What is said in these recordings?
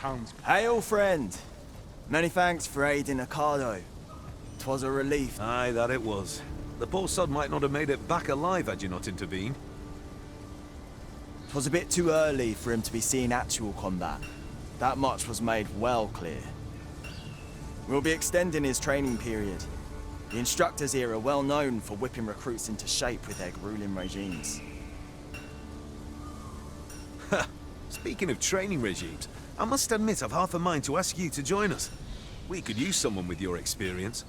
townsmen. Hail, friend! Many thanks for aiding Ocado. 'Twas a relief. Aye, that it was. The poor sod might not have made it back alive had you not intervened. 'Twas a bit too early for him to be seeing actual combat. That much was made well clear. We'll be extending his training period. The instructors here are well known for whipping recruits into shape with their grueling regimes. Speaking of training regimes, I must admit I've half a mind to ask you to join us. We could use someone with your experience.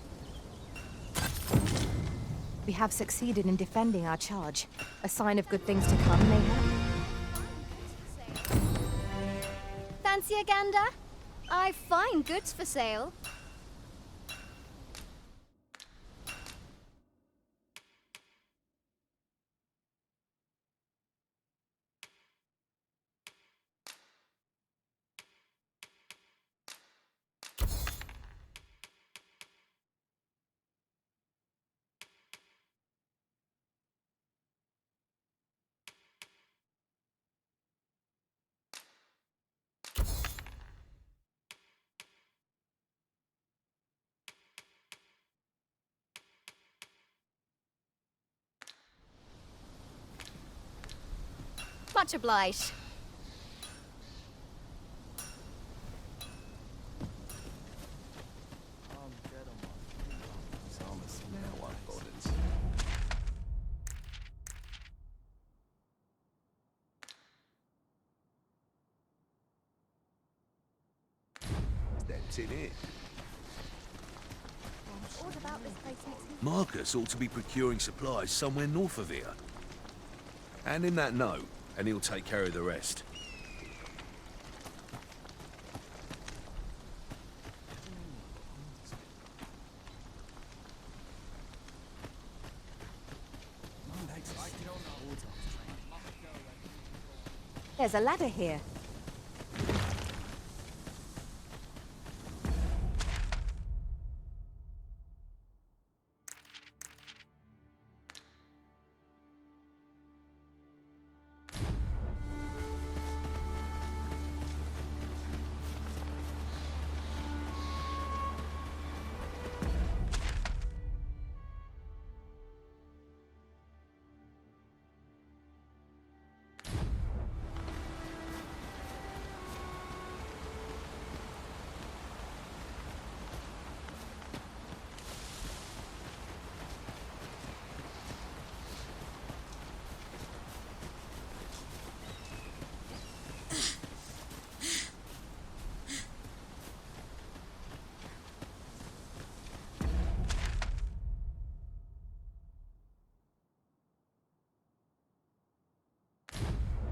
We have succeeded in defending our charge. A sign of good things to come, mayhap? Fancy a gander? I've fine goods for sale. Much obliged. Steps in it. Marcus ought to be procuring supplies somewhere north of here. Hand him that note, and he'll take care of the rest. There's a ladder here.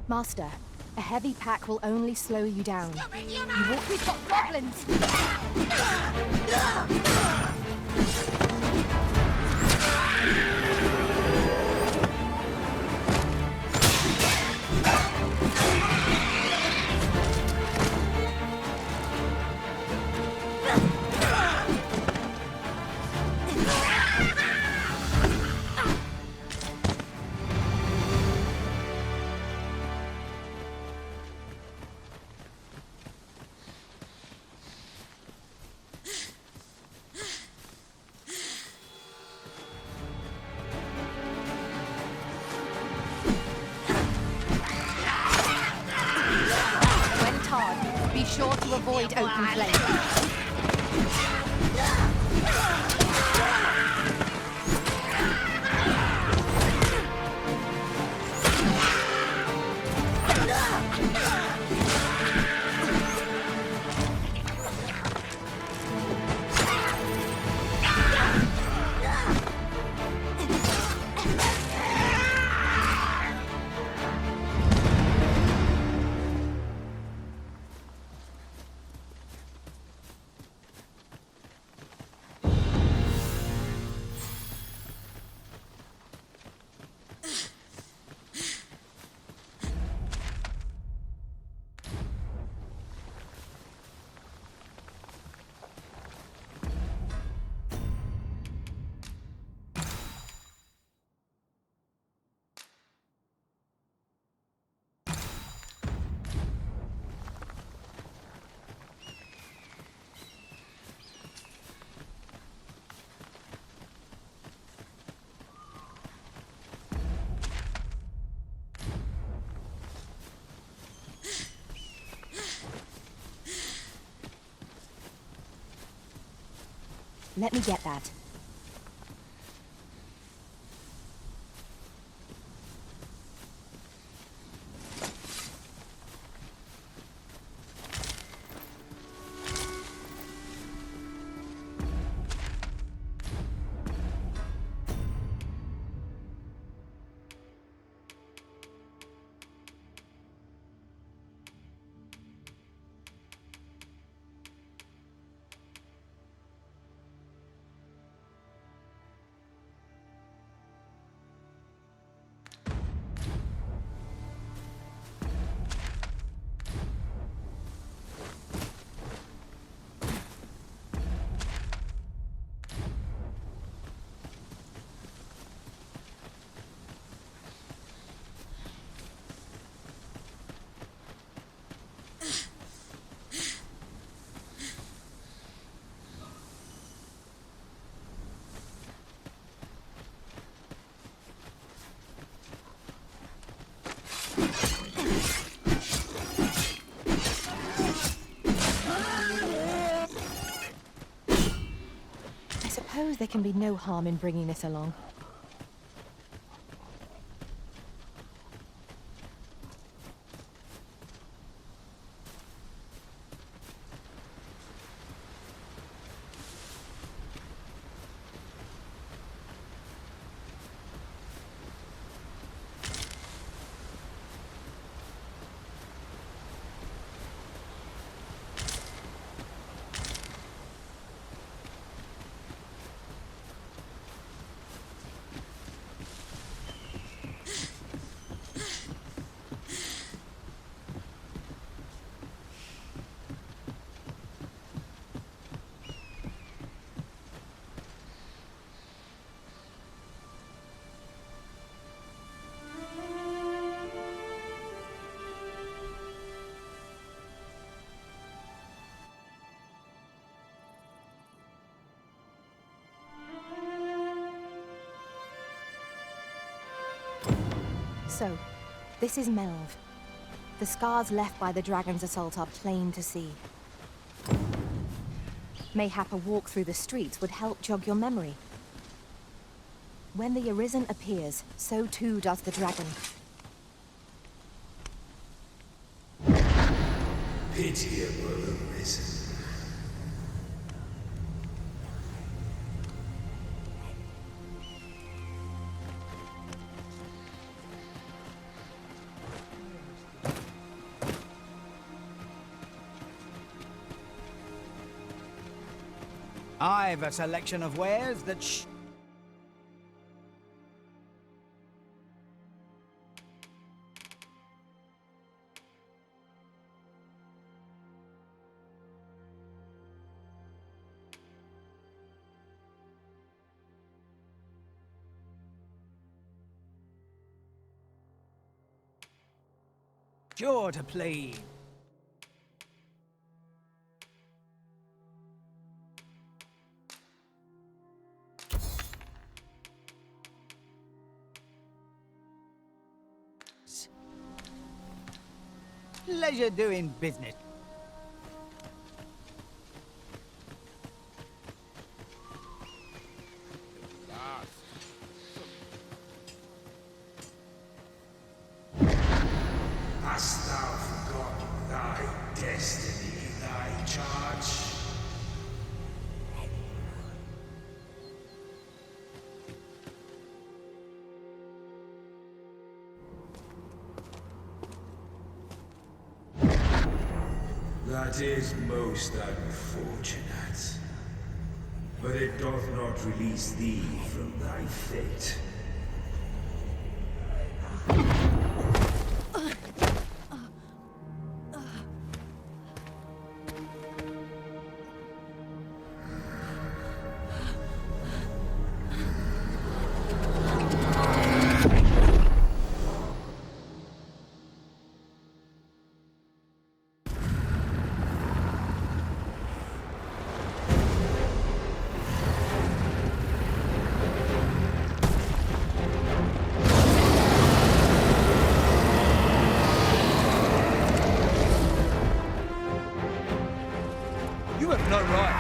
Master, a heavy pack will only slow you down. You walk with got goblins! Be sure to avoid open flame. Let me get that. I suppose there can be no harm in bringing this along. So, this is Melv. The scars left by the dragon's assault are plain to see. Mayhap a walk through the streets would help jog your memory. When the Arisen appears, so too does the dragon. Pitiable Arisen. I've a selection of wares that sure to please. Pleasure doing business. Hast thou forgotten thy destiny, thy charge? That is most unfortunate. But it doth not release thee from thy fate. You have no right.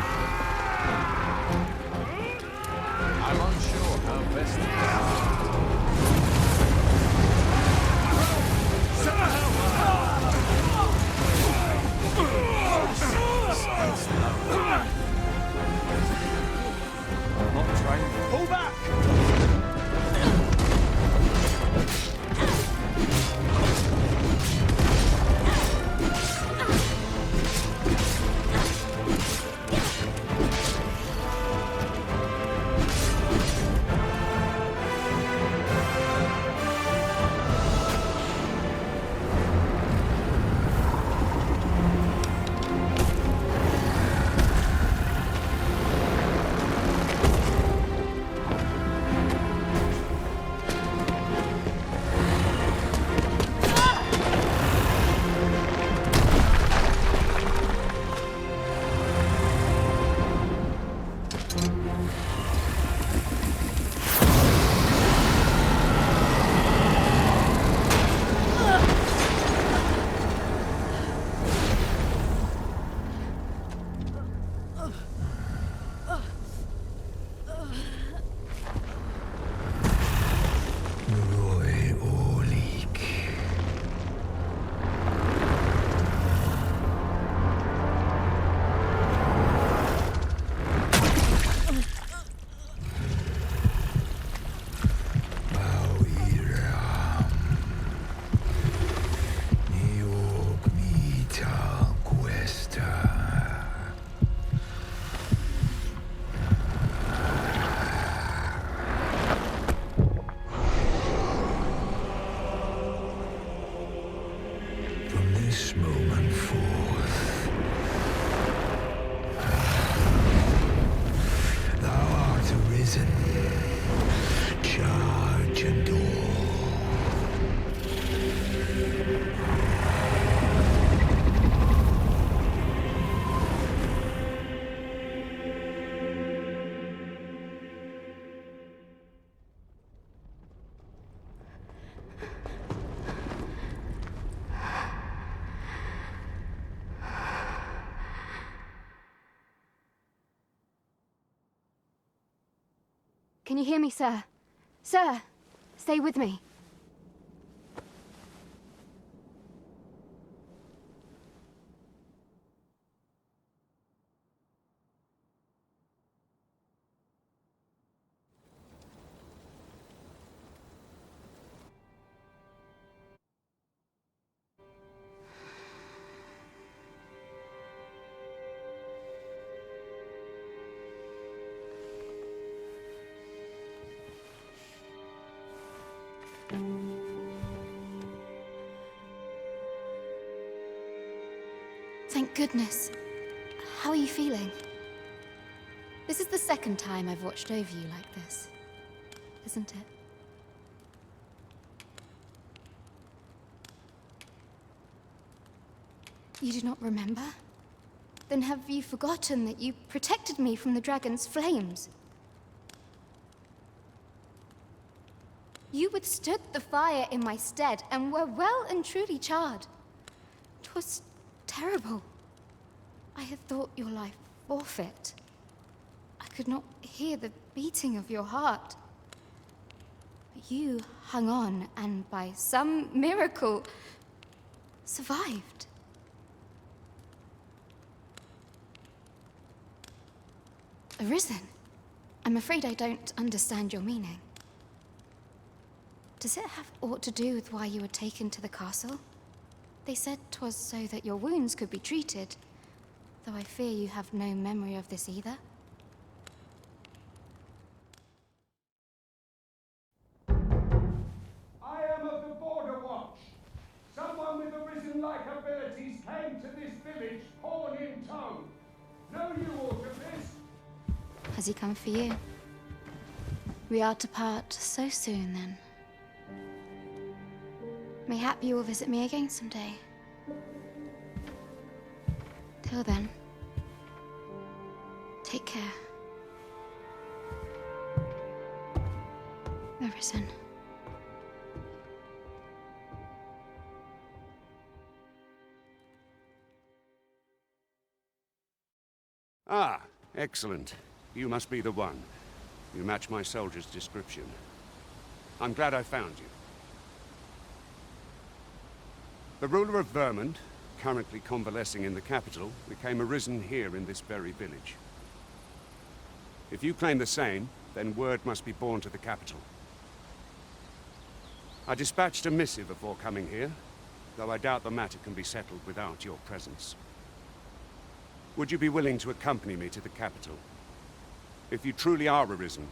Not trained. Pull back! This moment forth, thou art arisen, charge and all. Can you hear me, sir? Sir, stay with me. Thank goodness. How are you feeling? This is the second time I've watched over you like this, isn't it? You do not remember? Then have you forgotten that you protected me from the dragon's flames? You withstood the fire in my stead and were well and truly charred. 'Twas terrible. I had thought your life forfeit. I could not hear the beating of your heart. But you hung on and by some miracle survived. Arisen? I'm afraid I don't understand your meaning. Does it have aught to do with why you were taken to the castle? They said 'twas so that your wounds could be treated, though I fear you have no memory of this either. I am of the Border Watch. Someone with Arisen-like abilities came to this village, horn in tow. Know you aught of this? Has he come for you? We are to part so soon, then. Mayhap you will visit me again someday. Till then, take care. Arisen. Ah, excellent. You must be the one. You match my soldier's description. I'm glad I found you. The ruler of Vermund, currently convalescing in the capital, became arisen here in this very village. If you claim the same, then word must be borne to the capital. I dispatched a missive before coming here, though I doubt the matter can be settled without your presence. Would you be willing to accompany me to the capital? If you truly are arisen,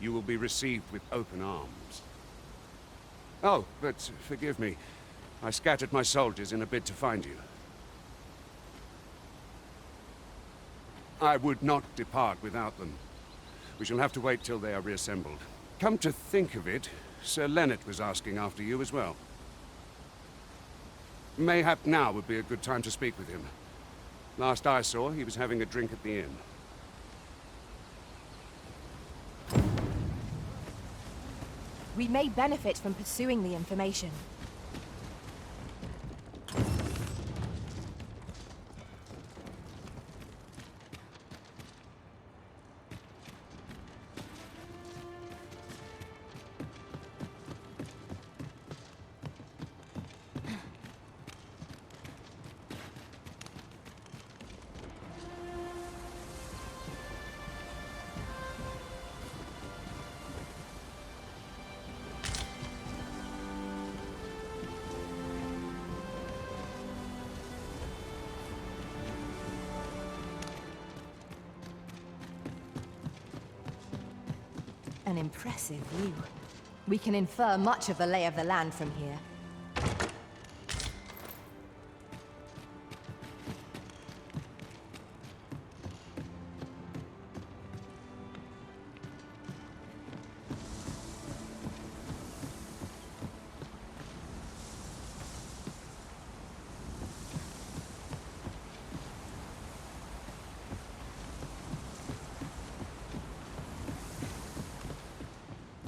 you will be received with open arms. Oh, but forgive me. I scattered my soldiers in a bid to find you. I would not depart without them. We shall have to wait till they are reassembled. Come to think of it, Sir Leonard was asking after you as well. Mayhap now would be a good time to speak with him. Last I saw, he was having a drink at the inn. We may benefit from pursuing the information. An impressive view. We can infer much of the lay of the land from here.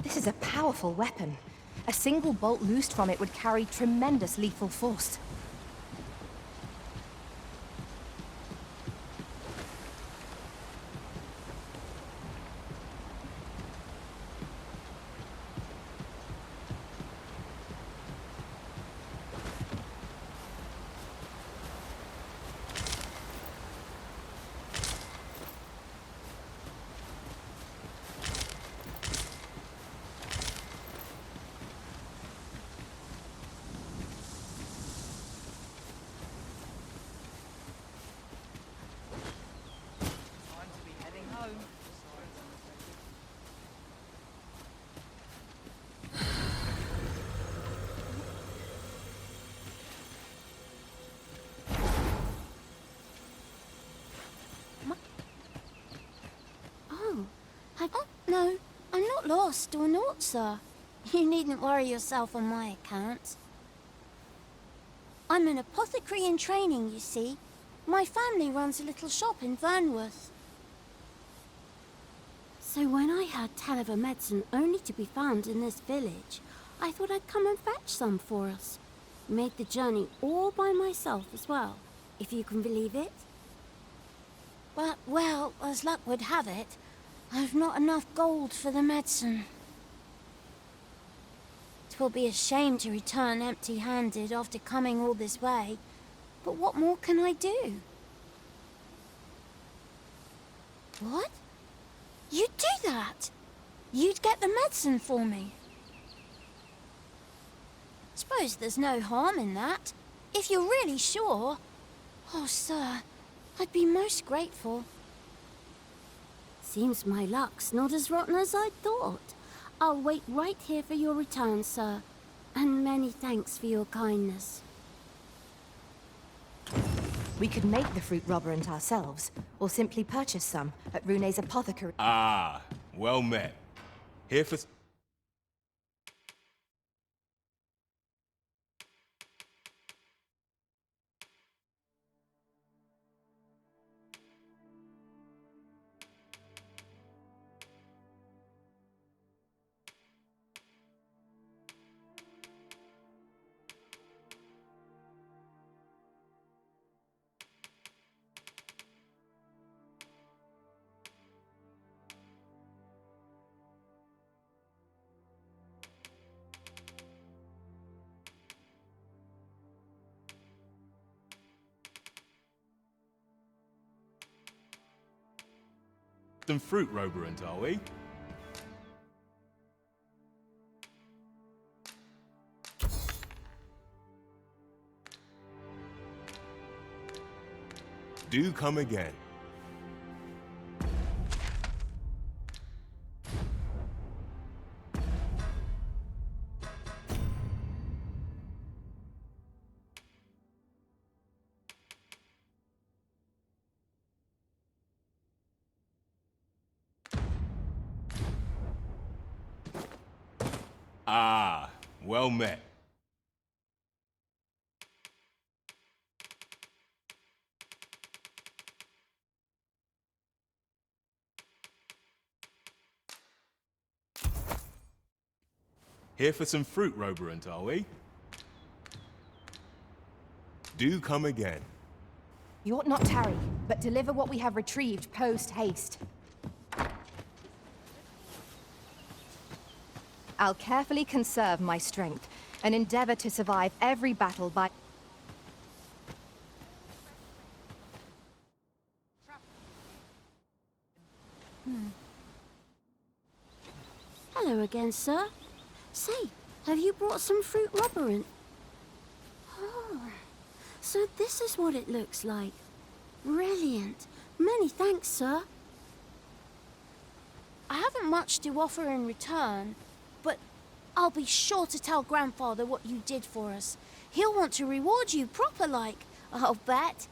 This is a powerful weapon. A single bolt loosed from it would carry tremendous lethal force. Oh, no, I'm not lost or naught, sir. You needn't worry yourself on my account. I'm an apothecary in training, you see. My family runs a little shop in Vernworth. So when I heard tell of a medicine only to be found in this village, I thought I'd come and fetch some for us. Made the journey all by myself as well, if you can believe it. But, well, as luck would have it, I've not enough gold for the medicine. 'Twill be a shame to return empty-handed after coming all this way, but what more can I do? What? You'd do that? You'd get the medicine for me? Suppose there's no harm in that, if you're really sure. Oh, sir, I'd be most grateful. Seems my luck's not as rotten as I thought. I'll wait right here for your return, sir. And many thanks for your kindness. We could make the fruit robberant ourselves, or simply purchase some at Rune's apothecary. Ah, well met. Here for... some fruit, Roberant, are we? Do come again. Ah, well met. Here for some fruit, Roberant, are we? Do come again. You ought not tarry, but deliver what we have retrieved post-haste. I'll carefully conserve my strength, and endeavor to survive every battle by... Hello again, sir. Say, have you brought some fruit, Roberant? Oh, so this is what it looks like. Brilliant. Many thanks, sir. I haven't much to offer in return, but I'll be sure to tell Grandfather what you did for us. He'll want to reward you proper-like, I'll bet.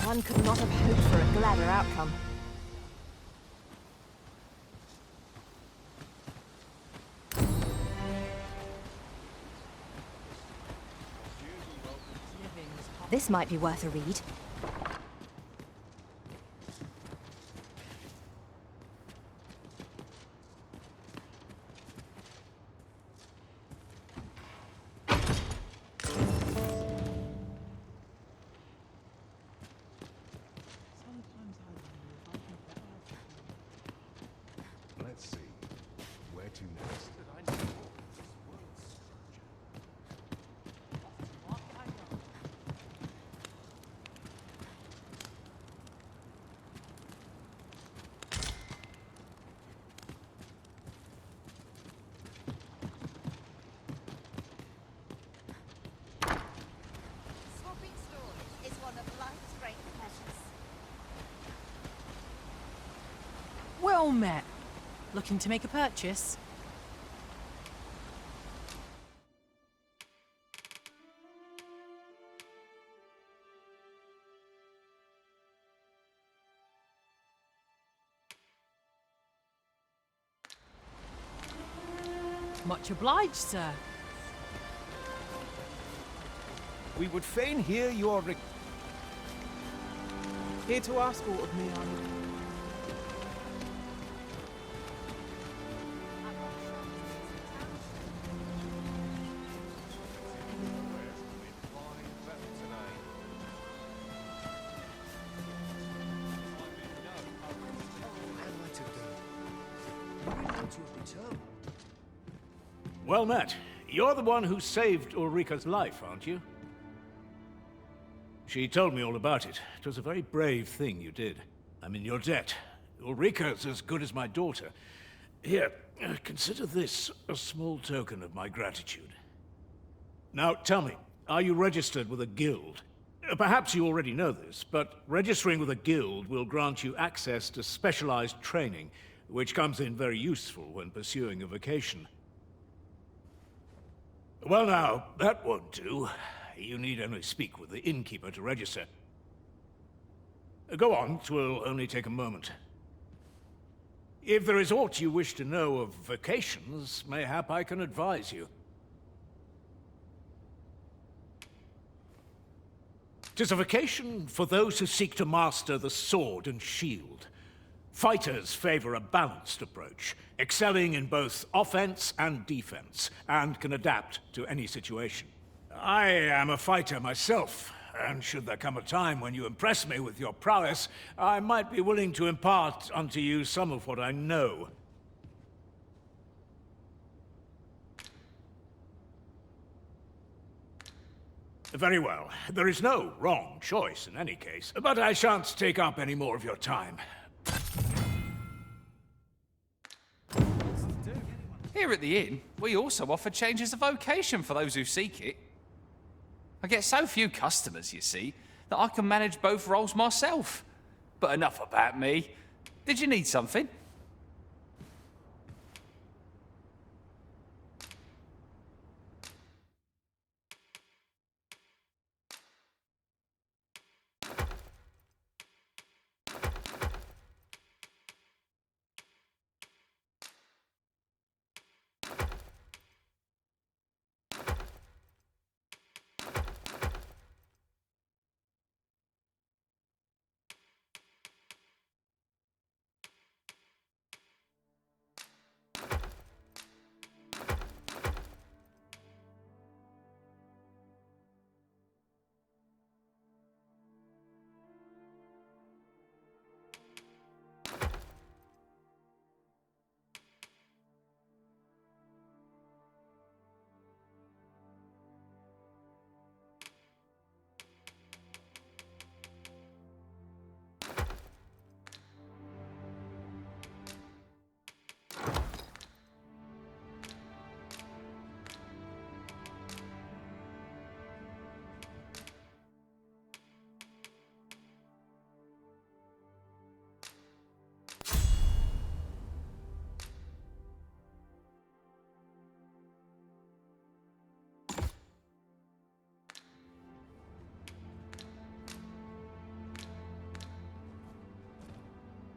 One could not have hoped for a gladder outcome. This might be worth a read. Let's see. Where to next? Swapping stores is one of life's great pleasures. Well met. Looking to make a purchase? Much obliged, sir. We would fain hear your Here to ask aught of me, I'm... Well met. You're the one who saved Ulrika's life, aren't you? She told me all about it. It was a very brave thing you did. I'm in your debt. Ulrika's as good as my daughter. Here, consider this a small token of my gratitude. Now, tell me, are you registered with a guild? Perhaps you already know this, but registering with a guild will grant you access to specialized training, which comes in very useful when pursuing a vocation. Well now, that won't do. You need only speak with the innkeeper to register. Go on, 'twill only take a moment. If there is aught you wish to know of vocations, mayhap I can advise you. 'Tis a vocation for those who seek to master the sword and shield. Fighters favor a balanced approach, excelling in both offense and defense, and can adapt to any situation. I am a fighter myself, and should there come a time when you impress me with your prowess, I might be willing to impart unto you some of what I know. Very well. There is no wrong choice in any case, but I shan't take up any more of your time. Here at the inn, we also offer changes of vocation for those who seek it. I get so few customers, you see, that I can manage both roles myself. But enough about me. Did you need something?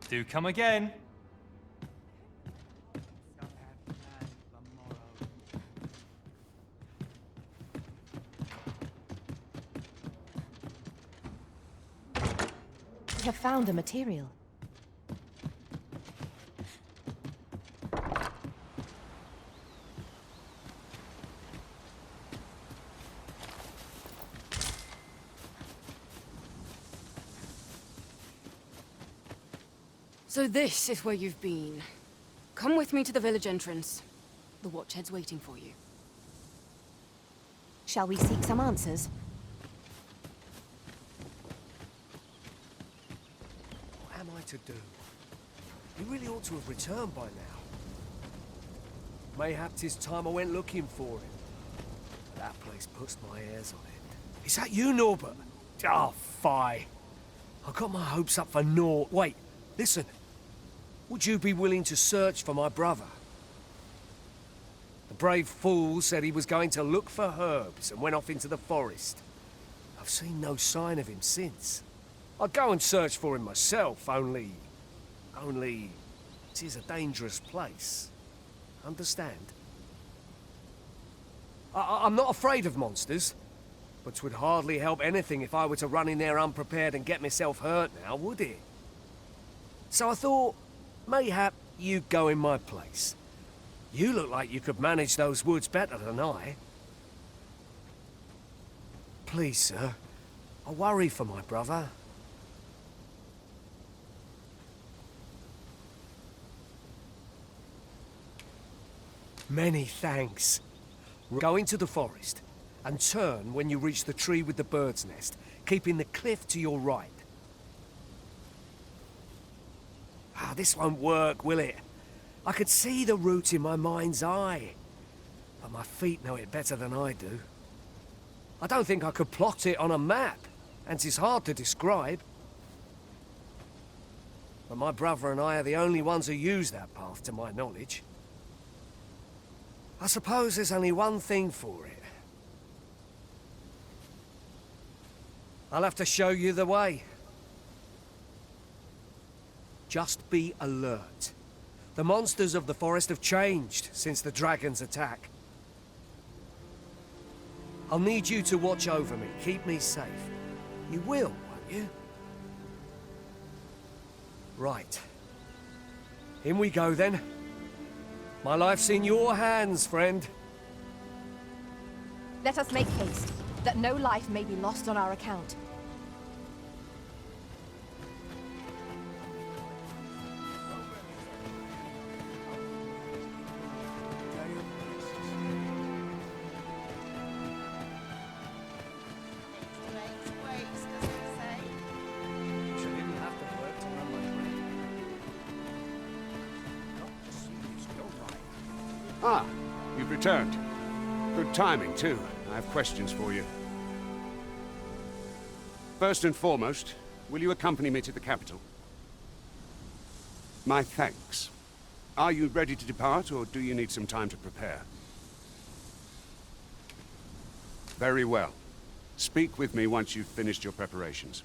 Do come again. We have found a material. So this is where you've been. Come with me to the village entrance. The Watchhead's waiting for you. Shall we seek some answers? What am I to do? You really ought to have returned by now. Mayhap 'tis time I went looking for him. That place puts my hairs on end. Is that you, Norbert? Oh, fie. I got my hopes up for naught. Wait, listen. Would you be willing to search for my brother? The brave fool said he was going to look for herbs and went off into the forest. I've seen no sign of him since. I'd go and search for him myself, only... it is a dangerous place. Understand? I'm not afraid of monsters, but 'twould hardly help anything if I were to run in there unprepared and get myself hurt now, would it? So I thought, mayhap you'd go in my place. You look like you could manage those woods better than I. Please, sir, I worry for my brother. Many thanks. Go into the forest and turn when you reach the tree with the bird's nest, keeping the cliff to your right. Ah, this won't work, will it? I could see the route in my mind's eye, but my feet know it better than I do. I don't think I could plot it on a map, and 'tis hard to describe. But my brother and I are the only ones who use that path, to my knowledge. I suppose there's only one thing for it. I'll have to show you the way. Just be alert. The monsters of the forest have changed since the dragon's attack. I'll need you to watch over me, keep me safe. You will, won't you? Right. In we go then. My life's in your hands, friend. Let us make haste, that no life may be lost on our account. Ah, you've returned. Good timing, too. I have questions for you. First and foremost, will you accompany me to the capital? My thanks. Are you ready to depart, or do you need some time to prepare? Very well. Speak with me once you've finished your preparations.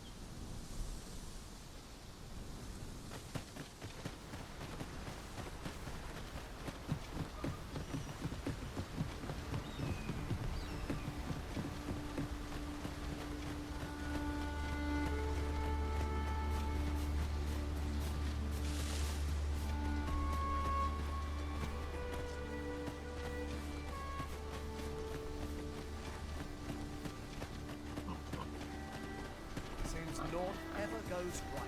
Seems naught ever goes right.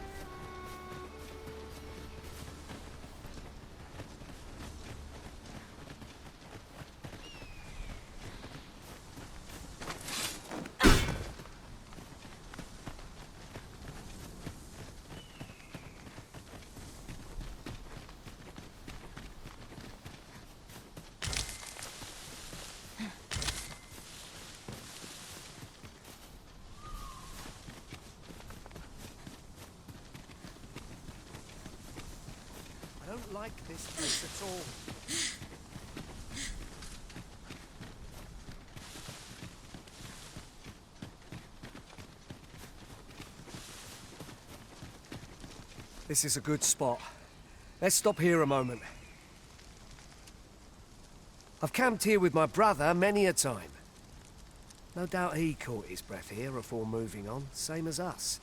I don't like this place at all. This is a good spot. Let's stop here a moment. I've camped here with my brother many a time. No doubt he caught his breath here before moving on, same as us.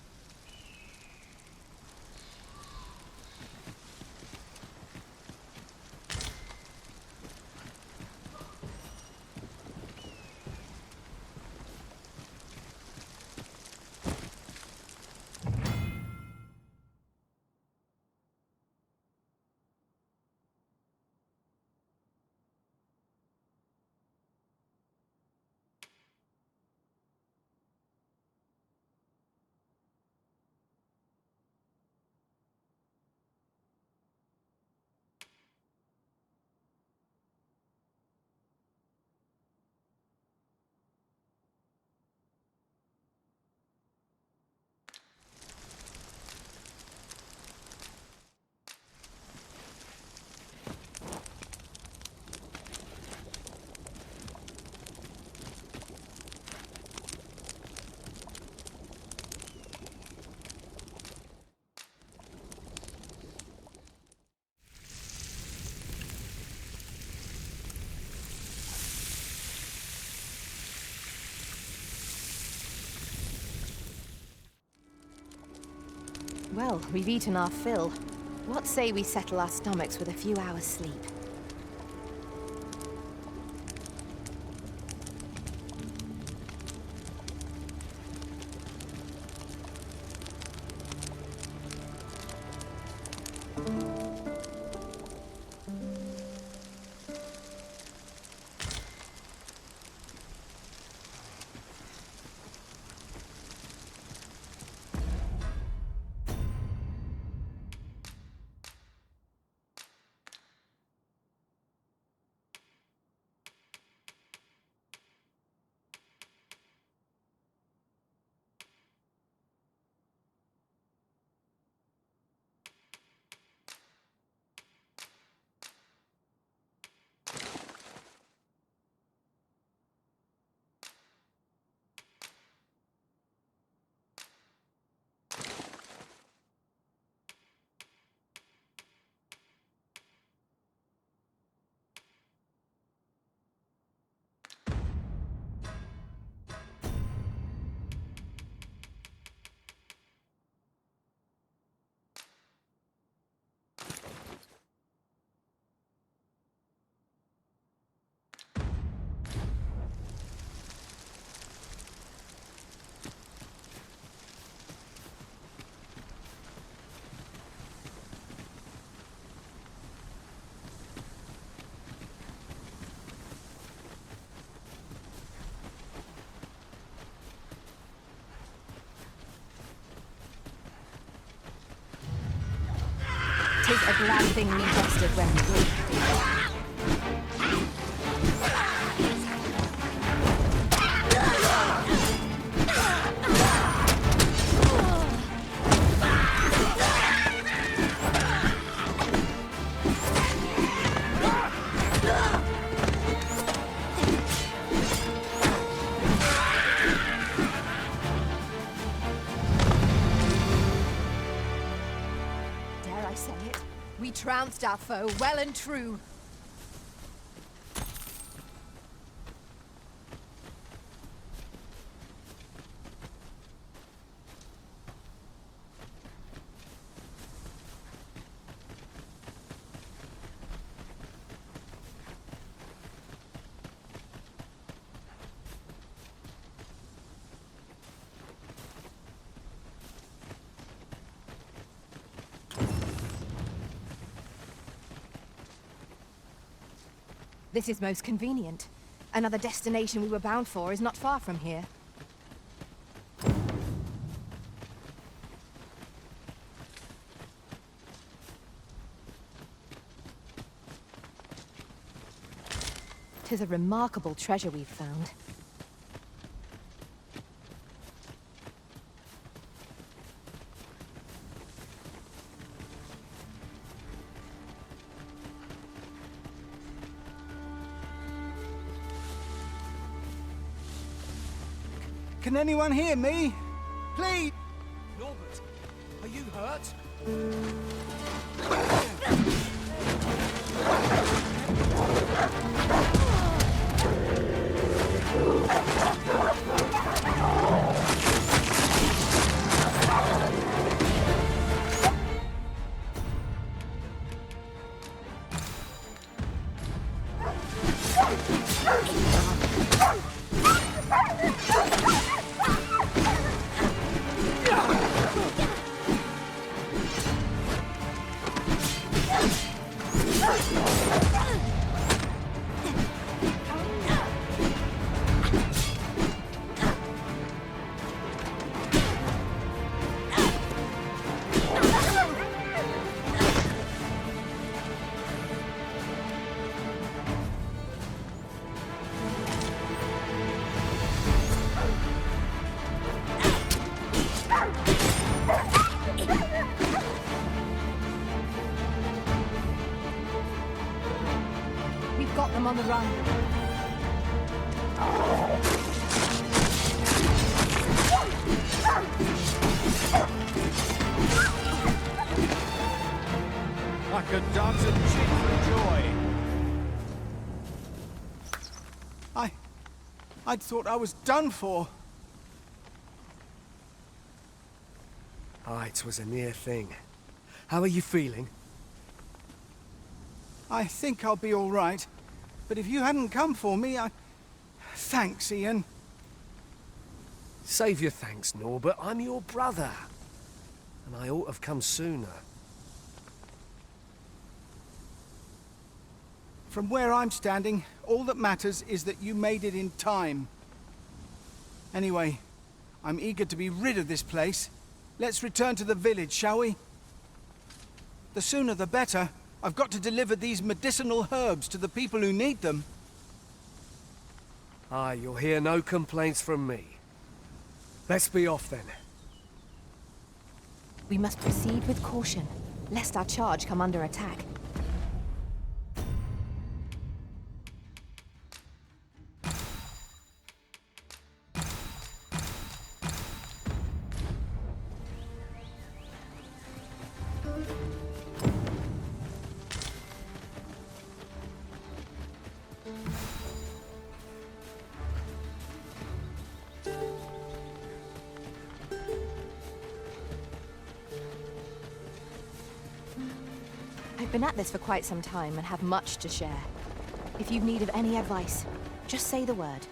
Well, we've eaten our fill. What say we settle our stomachs with a few hours' sleep? Tis a glad thing we rested when we did. Dare I say it? We trounced our foe well and true. This is most convenient. Another destination we were bound for is not far from here. Tis a remarkable treasure we've found. Can anyone hear me? Please! Norbert, are you hurt? We've got them on the run. I could dance and cheer for joy. I'd thought I was done for. Aye, it was a near thing. How are you feeling? I think I'll be all right. But if you hadn't come for me, Thanks, Ian. Save your thanks, Norbert. I'm your brother. And I ought to have come sooner. From where I'm standing, all that matters is that you made it in time. Anyway, I'm eager to be rid of this place. Let's return to the village, shall we? The sooner the better. I've got to deliver these medicinal herbs to the people who need them. Aye, you'll hear no complaints from me. Let's be off then. We must proceed with caution, lest our charge come under attack. I've been at this for quite some time and have much to share. If you've need of any advice, just say the word.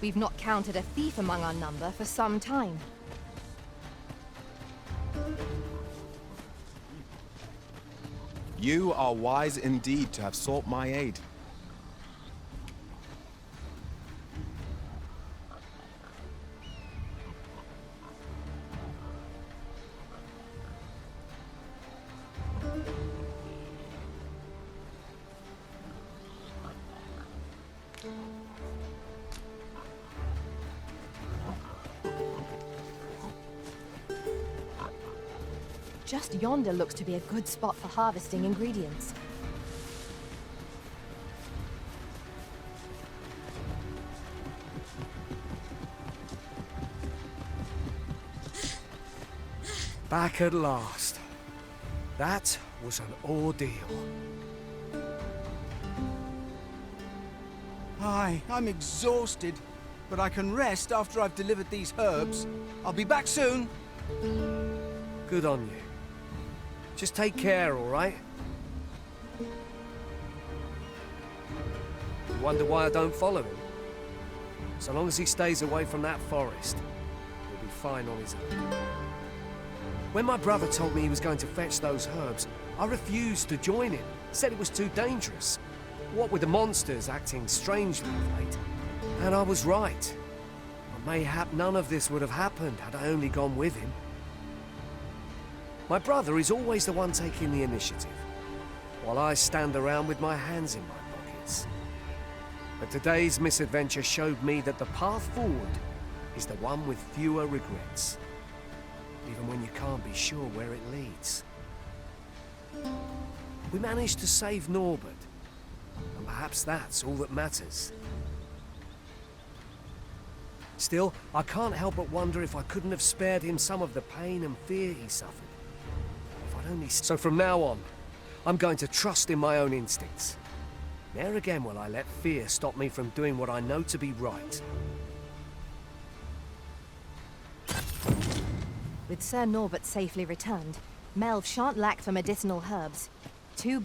We've not counted a thief among our number for some time. You are wise indeed to have sought my aid. Just yonder looks to be a good spot for harvesting ingredients. Back at last. That was an ordeal. Aye, I'm exhausted, but I can rest after I've delivered these herbs. I'll be back soon. Good on you. Just take care, all right? You wonder why I don't follow him? So long as he stays away from that forest, he'll be fine on his own. When my brother told me he was going to fetch those herbs, I refused to join him. Said it was too dangerous. What with the monsters acting strangely of late. And I was right. But mayhap none of this would have happened had I only gone with him. My brother is always the one taking the initiative, while I stand around with my hands in my pockets. But today's misadventure showed me that the path forward is the one with fewer regrets, even when you can't be sure where it leads. We managed to save Norbert, and perhaps that's all that matters. Still, I can't help but wonder if I couldn't have spared him some of the pain and fear he suffered. So from now on, I'm going to trust in my own instincts. Never again will I let fear stop me from doing what I know to be right. With Sir Norbert safely returned, Melv shan't lack for medicinal herbs. Too